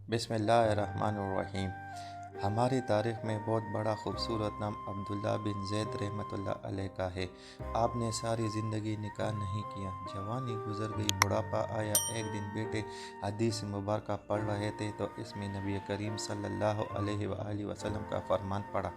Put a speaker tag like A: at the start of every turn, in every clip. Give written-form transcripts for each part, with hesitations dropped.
A: बिस्मिल्लाहिर्रहमानिर्रहीम। हमारी तारीख़ में बहुत बड़ा ख़ूबसूरत नाम अब्दुल्ला बिन ज़ैद रहमतुल्लाह अलैह का है। आपने सारी ज़िंदगी निकाह नहीं किया, जवानी गुजर गई, बुढ़ापा आया। एक दिन बेटे हदीस मुबारक पढ़ रहे थे तो इसमें नबी करीम सल्लल्लाहु अलैहि वसल्लम का फरमान पड़ा,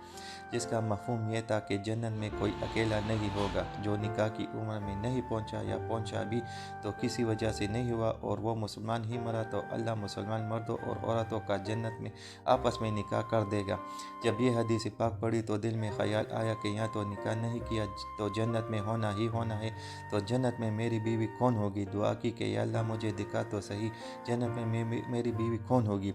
A: जिसका मफ़हूम ये था कि जन्नत में कोई अकेला नहीं होगा जो निकाह की उम्र में नहीं पहुँचा या पहुँचा भी तो किसी वजह से नहीं हुआ और वो मुसलमान ही मरा तो अल्लाह मुसलमान मर्दों और औरतों का जन्नत में आपस में निकाह कर देगा। जब ये हदीस पाक पढ़ी तो दिल में ख्याल आया कि यहाँ तो निकाह नहीं किया तो जन्नत में होना ही होना है, तो जन्नत में मेरी बीवी कौन होगी। दुआ की कि या अल्लाह मुझे दिखा तो सही जन्नत में मेरी बीवी कौन होगी।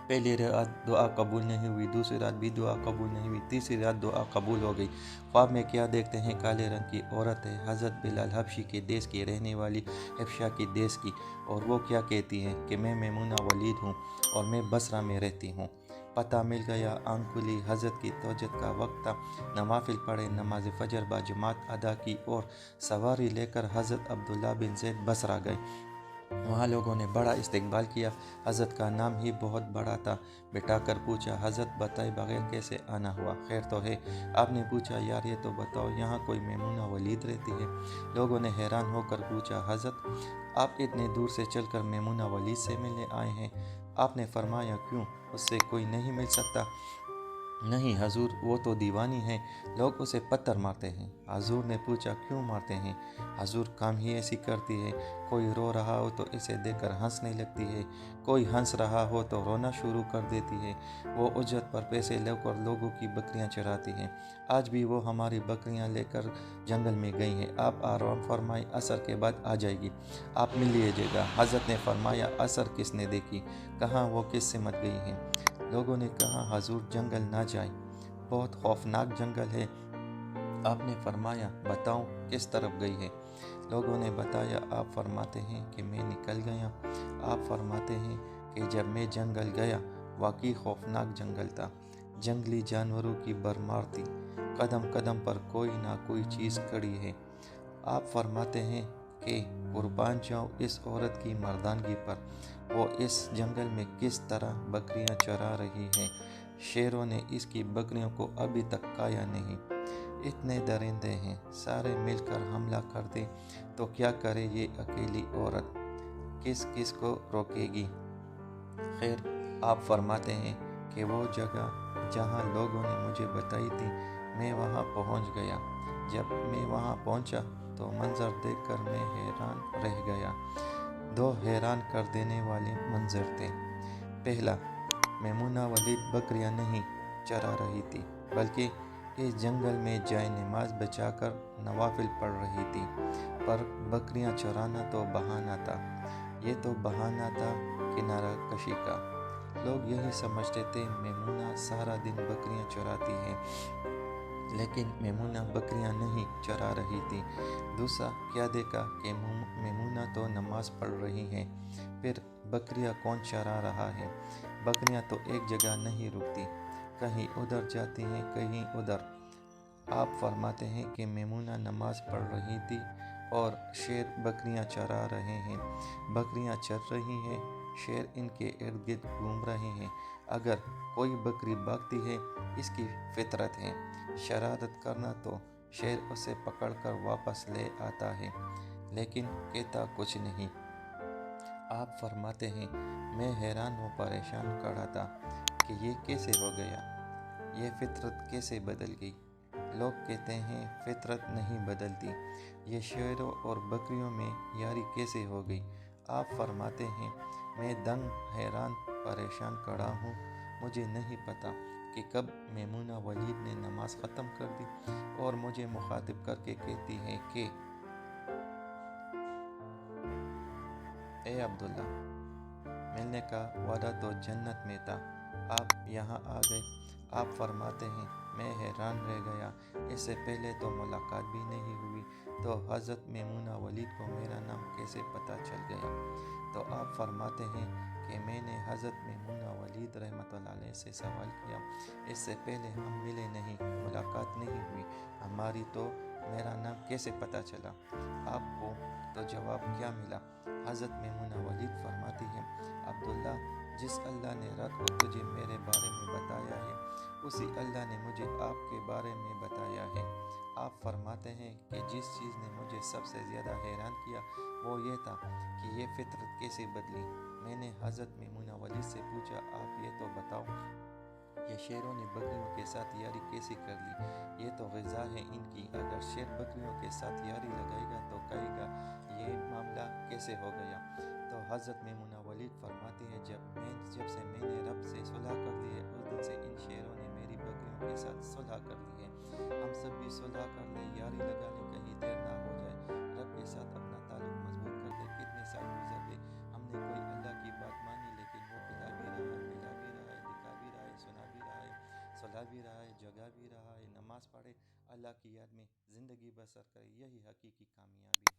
A: पहली रात दुआ कबूल नहीं हुई, दूसरी रात भी दुआ कबूल नहीं हुई, तीसरी रात दुआ कबूल हो गई। ख्वाब में क्या देखते हैं, काले रंग की औरत है, हज़रत बिलाल हबशी के देश की रहने वाली, हबशा की देश की, और वो क्या कहती हैं कि मैं मैमूना वलीद हूँ और मैं बसरा में रहती हूँ। पता मिल गया, आंख खुली, हज़रत की तोजत का वक्त था। नवाफिल पढ़े, नमाज फजर बाजमात अदा की और सवारी लेकर हज़रत अब्दुल्ला बिन ज़ैद बसरा गए। वहाँ लोगों ने बड़ा इस्तकबाल किया। हज़रत का नाम ही बहुत बड़ा था। बिठा कर पूछा, हज़रत बताए बगैर कैसे आना हुआ, खैर तो है। आपने पूछा, यार ये तो बताओ यहाँ कोई मैमूना वलीद रहती है। लोगों ने हैरान होकर पूछा, हज़रत आप इतने दूर से चलकर मैमूना वलीद से मिलने आए हैं। आपने फरमाया, क्यों, उससे कोई नहीं मिल सकता। नहीं हजूर, वो तो दीवानी है, लोग उसे पत्थर मारते हैं। हजूर ने पूछा, क्यों मारते हैं। हजूर, काम ही ऐसी करती है, कोई रो रहा हो तो इसे देखकर हंसने लगती है, कोई हंस रहा हो तो रोना शुरू कर देती है। वो उजरत पर पैसे लेकर लोगों की बकरियां चराती हैं। आज भी वो हमारी बकरियां लेकर जंगल में गई हैं। आप आराम फरमाएं, असर के बाद आ जाएगी, आप मिल लीजिएगा। हज़रत ने फरमाया, असर किसने देखी, कहाँ वो किससे मत गई हैं। लोगों ने कहा, हजूर जंगल ना जाए, बहुत खौफनाक जंगल है। आपने फरमाया, बताओ किस तरफ गई है। लोगों ने बताया, आप फरमाते हैं कि मैं निकल गया। आप फरमाते हैं कि जब मैं जंगल गया वाकई खौफनाक जंगल था, जंगली जानवरों की भरमार थी, कदम कदम पर कोई ना कोई चीज़ खड़ी है। आप फरमाते हैं कि कुर्बान जाओ इस औरत की मर्दानगी पर, वो इस जंगल में किस तरह बकरियां चरा रही है। शेरों ने इसकी बकरियों को अभी तक खाया नहीं। इतने दरिंदे हैं, सारे मिलकर हमला कर दें तो क्या करे ये अकेली औरत, किस किस को रोकेगी। खैर, आप फरमाते हैं कि वो जगह जहाँ लोगों ने मुझे बताई थी, मैं वहाँ पहुँच गया। जब मैं वहाँ पहुँचा तो मंजर देखकर मैं हैरान रह गया। दो हैरान कर देने वाले मंजर थे। पहला, मैमूना वलीद बकरियां नहीं चरा रही थी, बल्कि इस जंगल में जाए नमाज बचाकर नवाफिल पढ़ रही थी। पर बकरियां चराना तो बहाना था, ये तो बहाना था किनारा कशी का। लोग यही समझते थे मैमूना सारा दिन बकरियां चराती है, लेकिन मैमूना बकरियां नहीं चरा रही थी। दूसरा, क्या देखा कि मैमूना तो नमाज पढ़ रही है, फिर बकरियां कौन चरा रहा है। बकरियां तो एक जगह नहीं रुकती, कहीं उधर जाती हैं, कहीं उधर। आप फरमाते हैं कि मैमूना नमाज पढ़ रही थी और शेर बकरियां चरा रहे हैं। बकरियां चर रही हैं, शेर इनके इर्द गिर्द घूम रहे हैं। अगर कोई बकरी भागती है, इसकी फितरत है शरारत करना, तो शेर उसे पकड़कर वापस ले आता है, लेकिन कहता कुछ नहीं। आप फरमाते हैं, मैं हैरान व परेशान खड़ा था कि ये कैसे हो गया, ये फितरत कैसे बदल गई। लोग कहते हैं फितरत नहीं बदलती, ये शेरों और बकरियों में यारी कैसे हो गई। आप फरमाते हैं, मैं दंग हैरान परेशान खड़ा हूँ, मुझे नहीं पता कि कब मैमूना वलीद ने नमाज ख़त्म कर दी और मुझे मुखातिब करके कहती है कि ए अब्दुल्ला, मिलने का वादा तो जन्नत में था, आप यहाँ आ गए। आप फरमाते हैं, मैं हैरान रह गया, इससे पहले तो मुलाकात भी नहीं हुई, तो हज़रत मैमूना वलीद को मेरा नाम कैसे पता चल गया। तो आप फरमाते हैं कि मैंने हज़रत मैमूना वलीद रहमतुल्लाह अलैह से सवाल किया, इससे पहले हम मिले नहीं, मुलाकात नहीं हुई हमारी, तो मेरा नाम कैसे पता चला। आपको तो जवाब क्या मिला। हज़रत मैमूना वलीद फरमाती है, अब्दुल्ला, جس اللہ نے رات کو تجھے میرے بارے میں بتایا ہے اسی اللہ نے مجھے آپ کے بارے میں بتایا ہے۔ آپ فرماتے ہیں کہ جس چیز نے مجھے سب سے زیادہ حیران کیا وہ یہ تھا کہ یہ فطرت کیسے بدلی۔ میں نے حضرت میمونہ ولید سے پوچھا، آپ یہ تو بتاؤ، یہ شیروں نے بکریوں کے ساتھ یاری کیسے کر لی؟ یہ تو غذا ہے ان کی، اگر شیر بکریوں کے ساتھ یاری لگائے گا تو کہے گا یہ معاملہ کیسے ہو گیا؟ تو حضرت میمونہ ولید فرماتی ہے، جب سے میں نے رب سے صلح کر لی ہے اس دن سے ان شیروں نے میری بکریوں کے ساتھ صلح کر لی ہے۔ ہم سب بھی صلح کر لیں، یاری لگا لیں، کہیں دیر نہ ہو جائے، رب کے ساتھ اپنا تعلق مضبوط کر لیں۔ کتنے سال گزر گئے، ہم نے کوئی اللہ کی بات مانی لیکن وہ پلا بھی رہا ہے، پلا بھی رہا ہے، دکھا بھی رہا ہے، سنا بھی رہا ہے، صلح بھی رہا ہے، جگہ بھی رہا ہے، نماز پڑھے، اللہ کی یاد میں زندگی بسر کرے، یہی حقیقی کامیابی